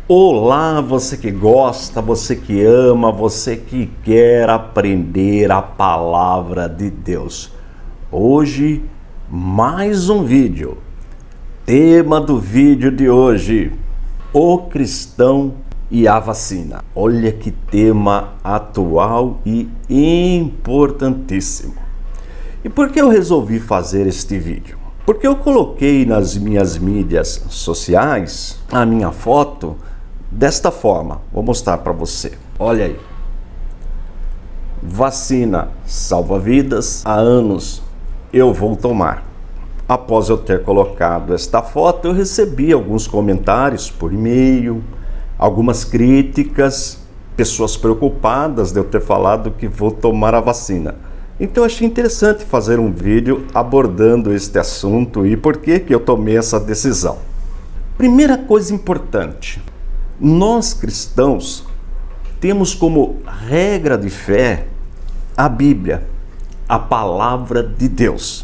Olá, você que gosta, você que ama, você que quer aprender a palavra de Deus. Hoje, mais um vídeo. Tema do vídeo de hoje: o cristão e a vacina. Olha que tema atual e importantíssimo. E por que eu resolvi fazer este vídeo? Porque eu coloquei nas minhas mídias sociais a minha foto desta forma. Vou mostrar para você. Olha aí. Vacina salva vidas. Há anos eu vou tomar. Após eu ter colocado esta foto, eu recebi alguns comentários por e-mail, algumas críticas, pessoas preocupadas de eu ter falado que vou tomar a vacina. Então eu achei interessante fazer um vídeo abordando este assunto e por que eu tomei essa decisão. Primeira coisa importante: nós cristãos temos como regra de fé a Bíblia, a palavra de Deus.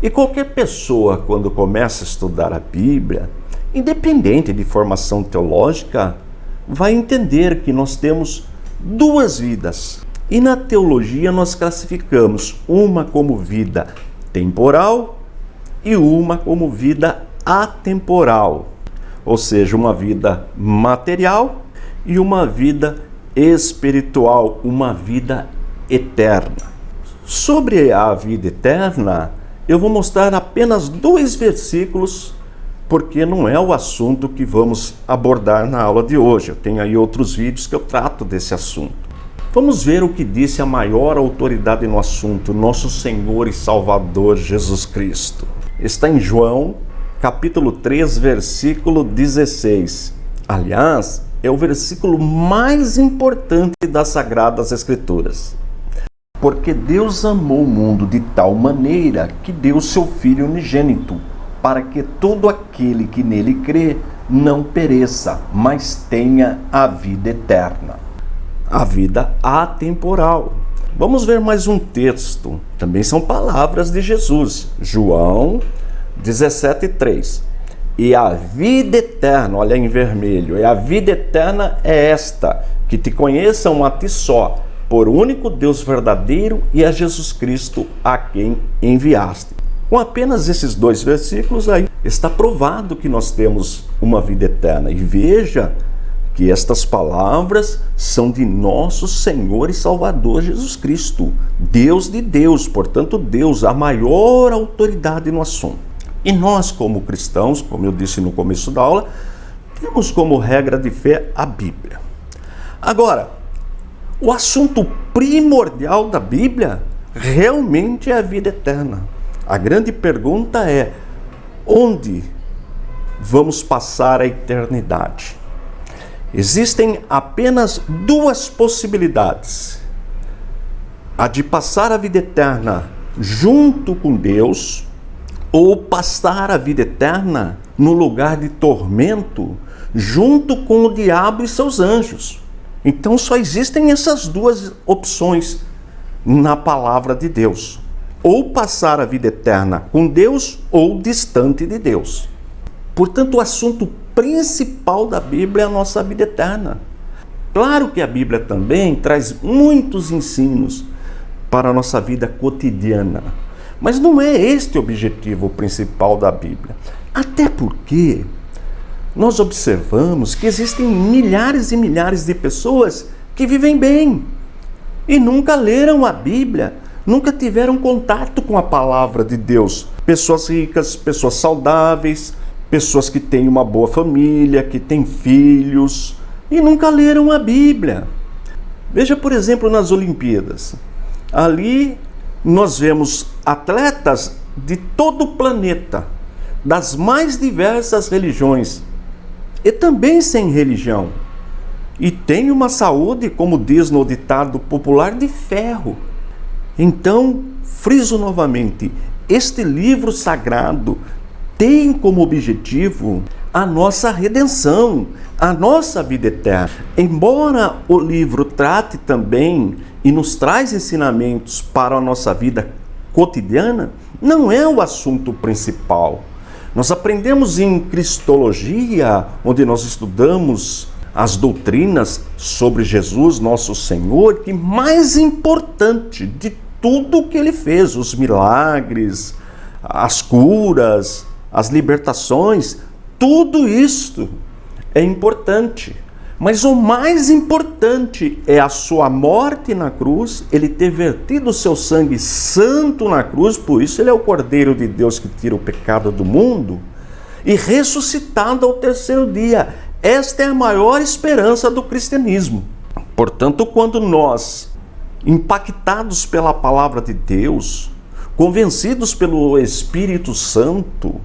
E qualquer pessoa, quando começa a estudar a Bíblia, independente de formação teológica, vai entender que nós temos duas vidas. E na teologia nós classificamos uma como vida temporal e uma como vida atemporal. Ou seja, uma vida material e uma vida espiritual, uma vida eterna. Sobre a vida eterna, eu vou mostrar apenas 2 versículos, porque não é o assunto que vamos abordar na aula de hoje. Eu tenho aí outros vídeos que eu trato desse assunto. Vamos ver o que disse a maior autoridade no assunto, nosso Senhor e Salvador Jesus Cristo. Está em João, capítulo 3, versículo 16. Aliás, é o versículo mais importante das Sagradas Escrituras. Porque Deus amou o mundo de tal maneira que deu seu Filho unigênito, para que todo aquele que nele crê não pereça, mas tenha a vida eterna. A vida atemporal. Vamos ver mais um texto. Também são palavras de Jesus. João 17:3. E a vida eterna, olha em vermelho, e a vida eterna é esta, que te conheçam a ti só, por único Deus verdadeiro, e a Jesus Cristo a quem enviaste. Com apenas esses 2 versículos aí, está provado que nós temos uma vida eterna. E veja que estas palavras são de nosso Senhor e Salvador Jesus Cristo, Deus de Deus, portanto Deus, a maior autoridade no assunto. E nós, como cristãos, como eu disse no começo da aula, temos como regra de fé a Bíblia. Agora, o assunto primordial da Bíblia realmente é a vida eterna. A grande pergunta é: onde vamos passar a eternidade? Existem apenas 2 possibilidades: a de passar a vida eterna junto com Deus, ou passar a vida eterna no lugar de tormento junto com o diabo e seus anjos. Então só existem essas 2 opções na palavra de Deus: ou passar a vida eterna com Deus ou distante de Deus. Portanto, o assunto principal da Bíblia é a nossa vida eterna. Claro que a Bíblia também traz muitos ensinos para a nossa vida cotidiana, mas não é este o objetivo principal da Bíblia. Até porque nós observamos que existem milhares e milhares de pessoas que vivem bem e nunca leram a Bíblia, nunca tiveram contato com a palavra de Deus. Pessoas ricas, pessoas saudáveis, pessoas que têm uma boa família, que têm filhos e nunca leram a Bíblia. Veja, por exemplo, nas Olimpíadas. Ali nós vemos atletas de todo o planeta, das mais diversas religiões e também sem religião. E tem uma saúde, como diz no ditado popular, de ferro. Então, friso novamente, este livro sagrado tem como objetivo a nossa redenção, a nossa vida eterna. Embora o livro trate também e nos traz ensinamentos para a nossa vida cotidiana, não é o assunto principal. Nós aprendemos em Cristologia, onde nós estudamos as doutrinas sobre Jesus, nosso Senhor, que mais importante de tudo que ele fez, os milagres, as curas, as libertações, tudo isso é importante. Mas o mais importante é a sua morte na cruz, ele ter vertido o seu sangue santo na cruz, por isso ele é o Cordeiro de Deus que tira o pecado do mundo, e ressuscitado ao terceiro dia. Esta é a maior esperança do cristianismo. Portanto, quando nós, impactados pela palavra de Deus, convencidos pelo Espírito Santo,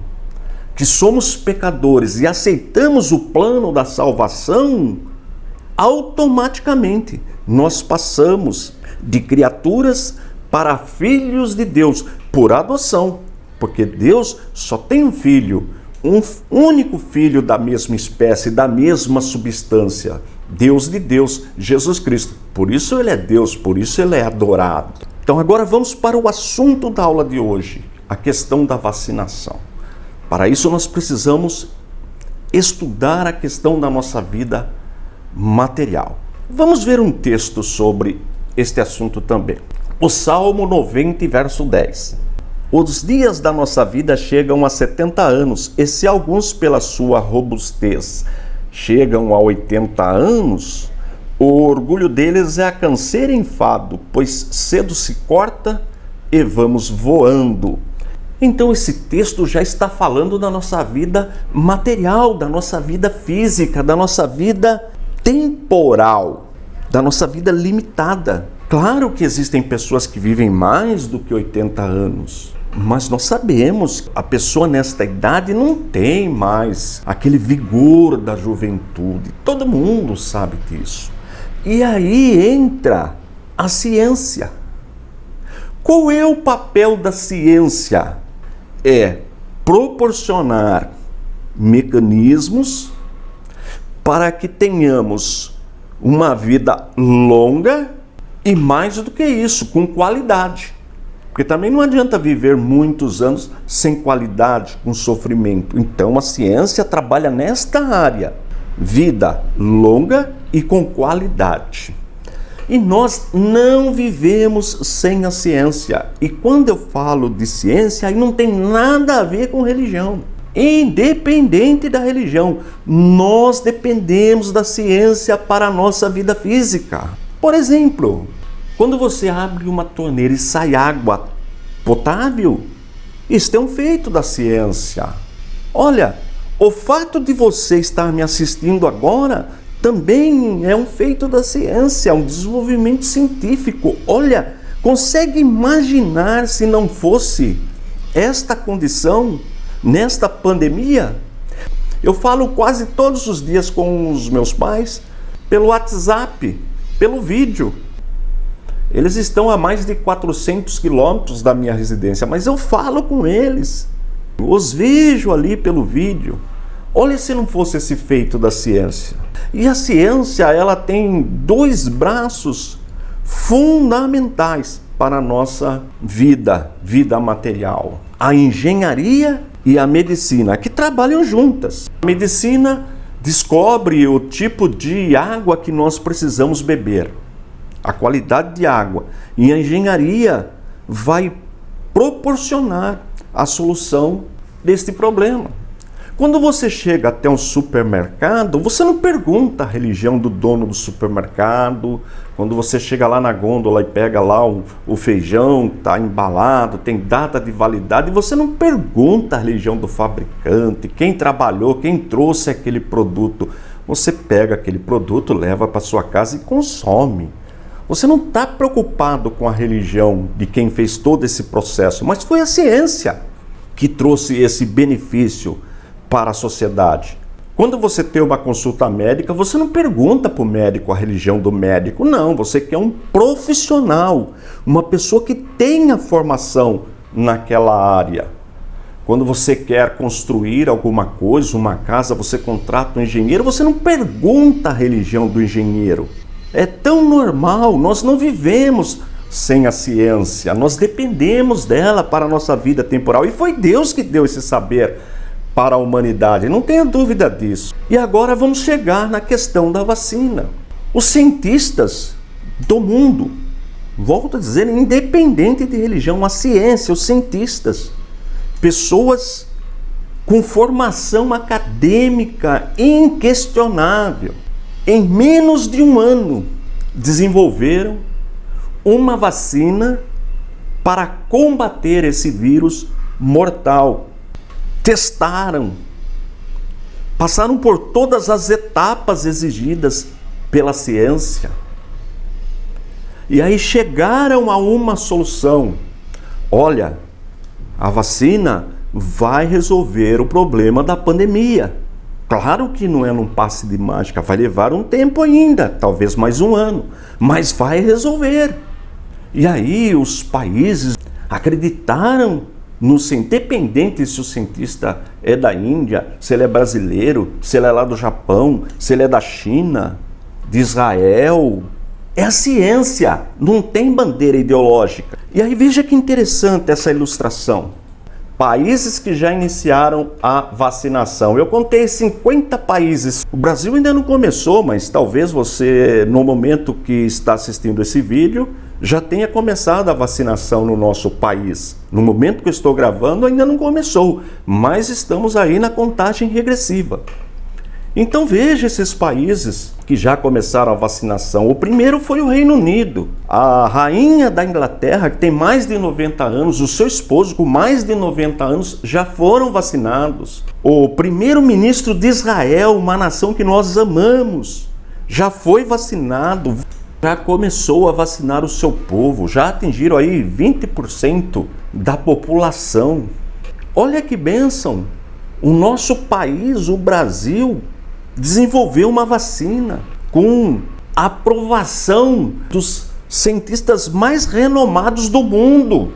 que somos pecadores e aceitamos o plano da salvação, automaticamente nós passamos de criaturas para filhos de Deus por adoção, porque Deus só tem um filho, um único filho da mesma espécie, da mesma substância, Deus de Deus, Jesus Cristo. Por isso ele é Deus, por isso ele é adorado. Então agora vamos para o assunto da aula de hoje, a questão da vacinação. Para isso nós precisamos estudar a questão da nossa vida material. Vamos ver um texto sobre este assunto também. O Salmo 90, verso 10. Os dias da nossa vida chegam a 70 anos, e se alguns pela sua robustez chegam a 80 anos, o orgulho deles é a canseira e enfado, pois cedo se corta e vamos voando. Então esse texto já está falando da nossa vida material, da nossa vida física, da nossa vida temporal, da nossa vida limitada. Claro que existem pessoas que vivem mais do que 80 anos, mas nós sabemos que a pessoa nesta idade não tem mais aquele vigor da juventude. Todo mundo sabe disso. E aí entra a ciência. Qual é o papel da ciência? É proporcionar mecanismos para que tenhamos uma vida longa e mais do que isso, com qualidade. Porque também não adianta viver muitos anos sem qualidade, com sofrimento. Então a ciência trabalha nesta área, vida longa e com qualidade. E nós não vivemos sem a ciência. E quando eu falo de ciência, aí não tem nada a ver com religião. Independente da religião, nós dependemos da ciência para a nossa vida física. Por exemplo, quando você abre uma torneira e sai água potável, isso é um feito da ciência. Olha, o fato de você estar me assistindo agora também é um feito da ciência, um desenvolvimento científico. Olha, consegue imaginar se não fosse esta condição nesta pandemia? Eu falo quase todos os dias com os meus pais, pelo WhatsApp, pelo vídeo. Eles estão a mais de 400 quilômetros da minha residência, mas eu falo com eles, os vejo ali pelo vídeo. Olha se não fosse esse feito da ciência. E a ciência, ela tem dois braços fundamentais para a nossa vida material. A engenharia e a medicina, que trabalham juntas. A medicina descobre o tipo de água que nós precisamos beber, a qualidade de água. E a engenharia vai proporcionar a solução deste problema. Quando você chega até um supermercado, você não pergunta a religião do dono do supermercado. Quando você chega lá na gôndola e pega lá o feijão que está embalado, tem data de validade, você não pergunta a religião do fabricante, quem trabalhou, quem trouxe aquele produto. Você pega aquele produto, leva para sua casa e consome. Você não está preocupado com a religião de quem fez todo esse processo, mas foi a ciência que trouxe esse benefício para a sociedade. Quando você tem uma consulta médica, você não pergunta para o médico a religião do médico, não, você quer um profissional, uma pessoa que tenha formação naquela área. Quando você quer construir alguma coisa, uma casa, você contrata um engenheiro, você não pergunta a religião do engenheiro. É tão normal, nós não vivemos sem a ciência, nós dependemos dela para a nossa vida temporal, e foi Deus que deu esse saber para a humanidade, não tenha dúvida disso. E agora vamos chegar na questão da vacina. Os cientistas do mundo, volto a dizer, independente de religião, a ciência, os cientistas, pessoas com formação acadêmica inquestionável, em menos de um ano, desenvolveram uma vacina para combater esse vírus mortal. Testaram, passaram por todas as etapas exigidas pela ciência. E aí chegaram a uma solução. Olha, a vacina vai resolver o problema da pandemia. Claro que não é num passe de mágica, vai levar um tempo ainda, talvez mais um ano, mas vai resolver. E aí os países acreditaram no cientista, independente se o cientista é da Índia, se ele é brasileiro, se ele é lá do Japão, se ele é da China, de Israel. É a ciência, não tem bandeira ideológica. E aí veja que interessante essa ilustração. Países que já iniciaram a vacinação. Eu contei 50 países. O Brasil ainda não começou, mas talvez você, no momento que está assistindo esse vídeo, já tenha começado a vacinação no nosso país. No momento que eu estou gravando, ainda não começou, mas estamos aí na contagem regressiva. Então veja esses países que já começaram a vacinação. O primeiro foi o Reino Unido. A rainha da Inglaterra, que tem mais de 90 anos, o seu esposo com mais de 90 anos já foram vacinados. O primeiro-ministro de Israel, uma nação que nós amamos, já foi vacinado. Já começou a vacinar o seu povo, já atingiram aí 20% da população. Olha que bênção! O nosso país, o Brasil, desenvolveu uma vacina com aprovação dos cientistas mais renomados do mundo.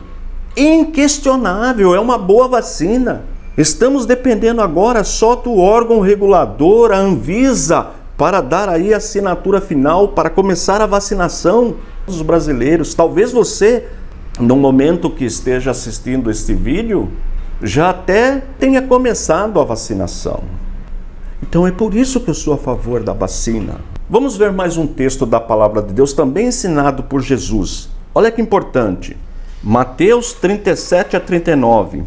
Inquestionável, é uma boa vacina. Estamos dependendo agora só do órgão regulador, a Anvisa, para dar aí a assinatura final, para começar a vacinação dos brasileiros. Talvez você, no momento que esteja assistindo este vídeo, já até tenha começado a vacinação. Então é por isso que eu sou a favor da vacina. Vamos ver mais um texto da palavra de Deus, também ensinado por Jesus. Olha que importante. Mateus 37 a 39.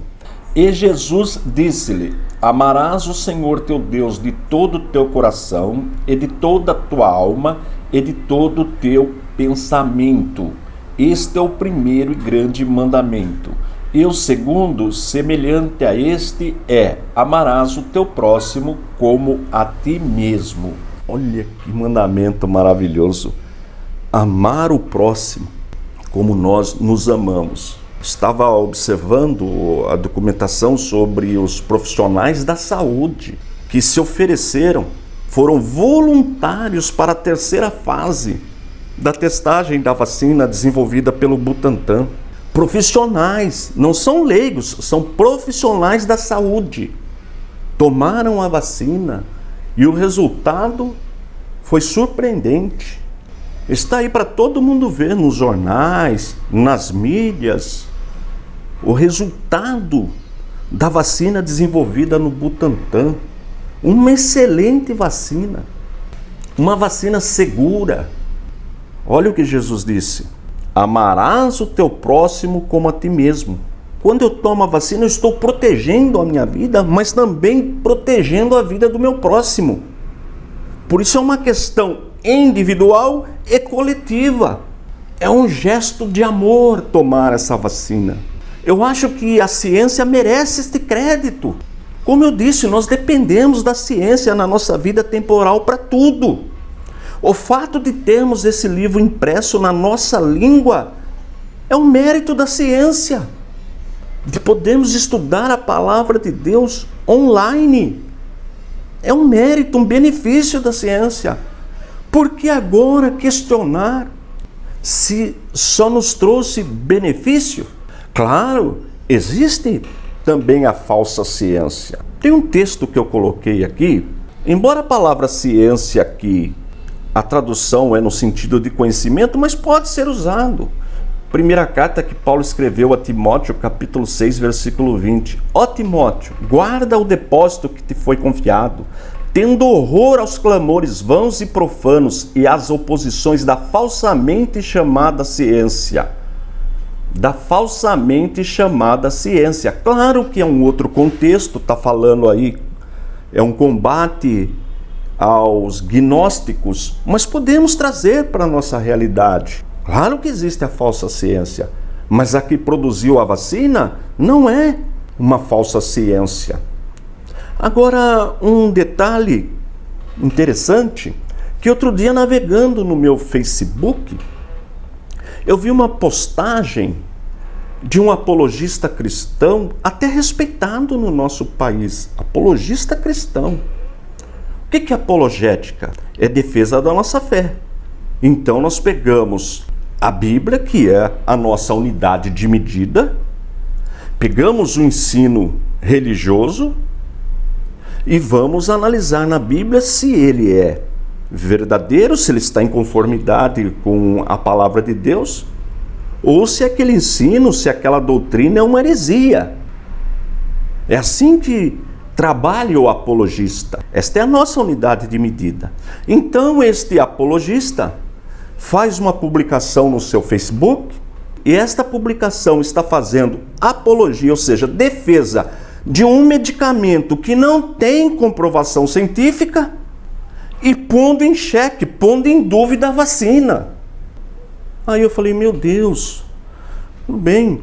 E Jesus disse-lhe: amarás o Senhor teu Deus de todo o teu coração, e de toda a tua alma, e de todo o teu pensamento. Este é o primeiro e grande mandamento. E o segundo, semelhante a este, é: amarás o teu próximo como a ti mesmo. Olha que mandamento maravilhoso. Amar o próximo como nós nos amamos. Estava observando a documentação sobre os profissionais da saúde que se ofereceram, foram voluntários para a terceira fase da testagem da vacina desenvolvida pelo Butantan. Profissionais, não são leigos, são profissionais da saúde. Tomaram a vacina e o resultado foi surpreendente. Está aí para todo mundo ver nos jornais, nas mídias, o resultado da vacina desenvolvida no Butantan. Uma excelente vacina, uma vacina segura. Olha o que Jesus disse: amarás o teu próximo como a ti mesmo. Quando eu tomo a vacina, eu estou protegendo a minha vida, mas também protegendo a vida do meu próximo. Por isso é uma questão individual e coletiva. É um gesto de amor tomar essa vacina. Eu acho que a ciência merece este crédito. Como eu disse, nós dependemos da ciência na nossa vida temporal para tudo. O fato de termos esse livro impresso na nossa língua é um mérito da ciência. De podermos estudar a palavra de Deus online. É um mérito, um benefício da ciência. Por que agora questionar se só nos trouxe benefício? Claro, existe também a falsa ciência. Tem um texto que eu coloquei aqui, embora a palavra ciência aqui, a tradução é no sentido de conhecimento, mas pode ser usado. primeira carta que Paulo escreveu a Timóteo, capítulo 6, versículo 20. Ó Timóteo, guarda o depósito que te foi confiado, tendo horror aos clamores vãos e profanos e às oposições da falsamente chamada ciência. Da falsamente chamada ciência. Claro que é um outro contexto, está falando aí, é um combate aos gnósticos, mas podemos trazer para a nossa realidade. Claro que existe a falsa ciência, mas a que produziu a vacina não é uma falsa ciência. Agora, um detalhe interessante, que outro dia navegando no meu Facebook, eu vi uma postagem de um apologista cristão, até respeitado no nosso país, apologista cristão. O que é apologética? É defesa da nossa fé. Então nós pegamos a Bíblia, que é a nossa unidade de medida, pegamos o ensino religioso e vamos analisar na Bíblia se ele é verdadeiro, se ele está em conformidade com a palavra de Deus, ou se aquele ensino, se aquela doutrina é uma heresia. É assim que trabalha o apologista. Esta é a nossa unidade de medida. Então este apologista faz uma publicação no seu Facebook e esta publicação está fazendo apologia, ou seja, defesa de um medicamento que não tem comprovação científica e pondo em xeque, pondo em dúvida a vacina. Aí eu falei, meu Deus, tudo bem,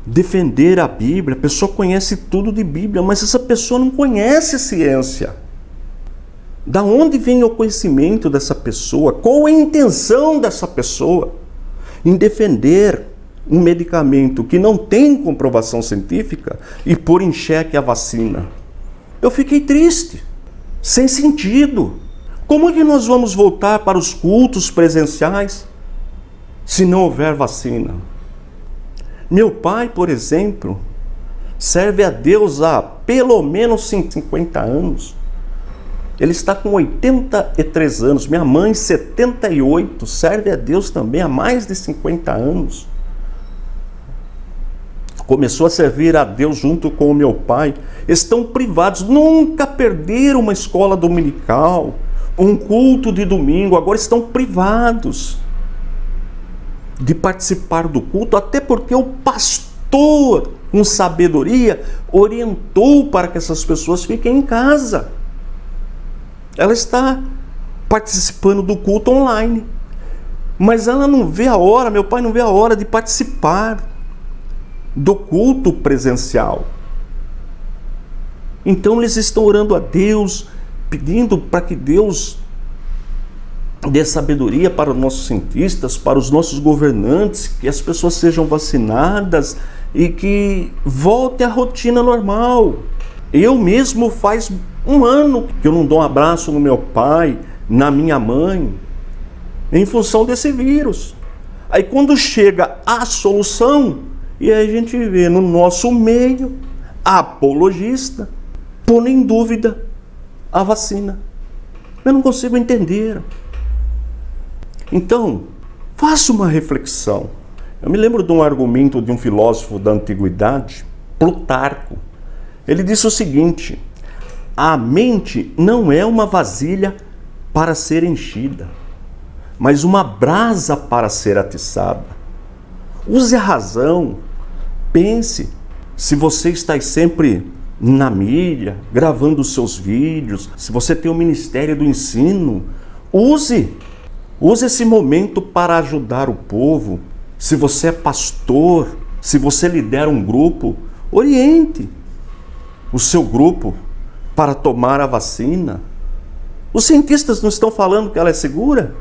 defender a Bíblia, a pessoa conhece tudo de Bíblia, mas essa pessoa não conhece ciência. Da onde vem o conhecimento dessa pessoa? Qual é a intenção dessa pessoa em defender um medicamento que não tem comprovação científica e pôr em xeque a vacina? Eu fiquei triste, sem sentido. Como é que nós vamos voltar para os cultos presenciais se não houver vacina? Meu pai, por exemplo, serve a Deus há pelo menos 50 anos. Ele está com 83 anos. Minha mãe, 78, serve a Deus também há mais de 50 anos. Começou a servir a Deus junto com o meu pai. Estão privados, nunca perderam uma escola dominical, um culto de domingo, agora estão privados de participar do culto, até porque o pastor, com sabedoria, orientou para que essas pessoas fiquem em casa. Ela está participando do culto online, mas ela não vê a hora, meu pai não vê a hora de participar do culto presencial. Então eles estão orando a Deus, pedindo para que Deus dê sabedoria para os nossos cientistas, para os nossos governantes, que as pessoas sejam vacinadas e que volte à rotina normal. Eu mesmo faz um ano que eu não dou um abraço no meu pai, na minha mãe, em função desse vírus. Aí quando chega a solução, e aí a gente vê no nosso meio apologista pondo em dúvida a vacina. Eu não consigo entender. Então, faça uma reflexão. Eu me lembro de um argumento de um filósofo da antiguidade, Plutarco. Ele disse o seguinte: a mente não é uma vasilha para ser enchida, mas uma brasa para ser atiçada. Use a razão, pense. Se você está sempre na mídia, gravando os seus vídeos, se você tem o ministério do ensino, use esse momento para ajudar o povo. Se você é pastor, se você lidera um grupo, oriente o seu grupo para tomar a vacina. Os cientistas não estão falando que ela é segura?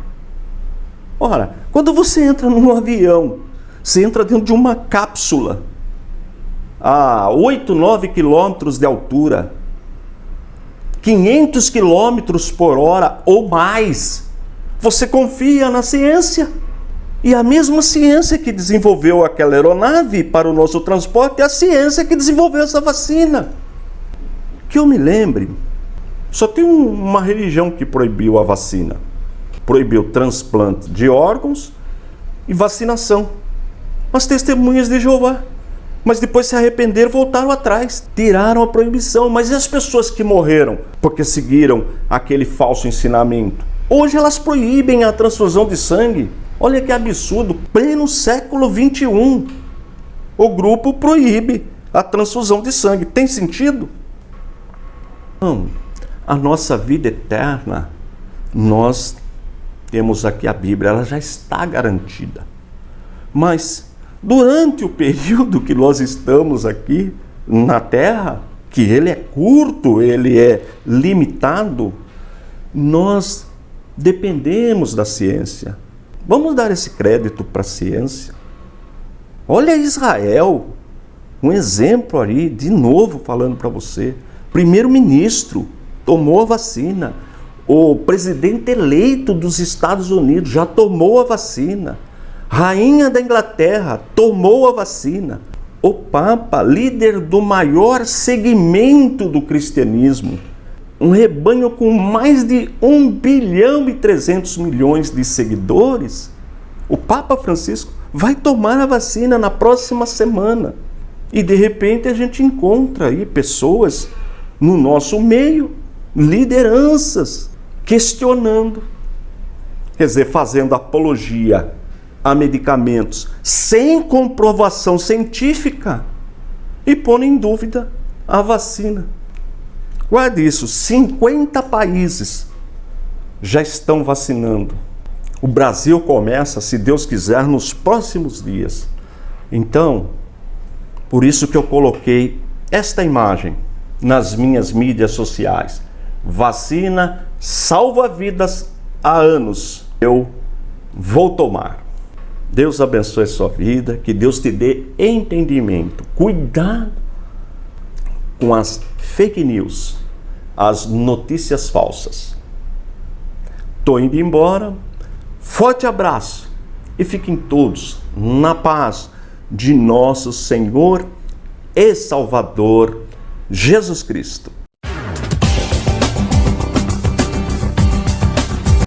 Ora, quando você entra num avião, você entra dentro de uma cápsula a 8, 9 quilômetros de altura, 500 quilômetros por hora ou mais. Você confia na ciência. E a mesma ciência que desenvolveu aquela aeronave para o nosso transporte é a ciência que desenvolveu essa vacina. Que eu me lembre, só tem uma religião que proibiu a vacina. Proibiu o transplante de órgãos e vacinação. As testemunhas de Jeová. Mas depois se arrependeram, voltaram atrás, tiraram a proibição. Mas e as pessoas que morreram porque seguiram aquele falso ensinamento? Hoje elas proíbem a transfusão de sangue. Olha que absurdo, pleno século 21. O grupo proíbe a transfusão de sangue. Tem sentido? Não. A nossa vida eterna, nós temos aqui a Bíblia, ela já está garantida. Mas durante o período que nós estamos aqui na Terra, que ele é curto, ele é limitado, nós dependemos da ciência. Vamos dar esse crédito para a ciência. Olha Israel, um exemplo ali, de novo falando para você. Primeiro-ministro tomou a vacina. O presidente eleito dos Estados Unidos já tomou a vacina. Rainha da Inglaterra tomou a vacina. O Papa, líder do maior segmento do cristianismo, um rebanho com mais de 1,3 bilhão de seguidores, o Papa Francisco vai tomar a vacina na próxima semana. E de repente a gente encontra aí pessoas no nosso meio, lideranças, questionando, quer dizer, fazendo apologia a medicamentos sem comprovação científica e pondo em dúvida a vacina. Guarde isso, 50 países já estão vacinando. O Brasil começa, se Deus quiser, nos próximos dias. Então, por isso que eu coloquei esta imagem nas minhas mídias sociais. Vacina salva vidas há anos. Eu vou tomar. Deus abençoe a sua vida, que Deus te dê entendimento. Cuidado com as fake news, as notícias falsas. Estou indo embora. Forte abraço e fiquem todos na paz de nosso Senhor e Salvador Jesus Cristo.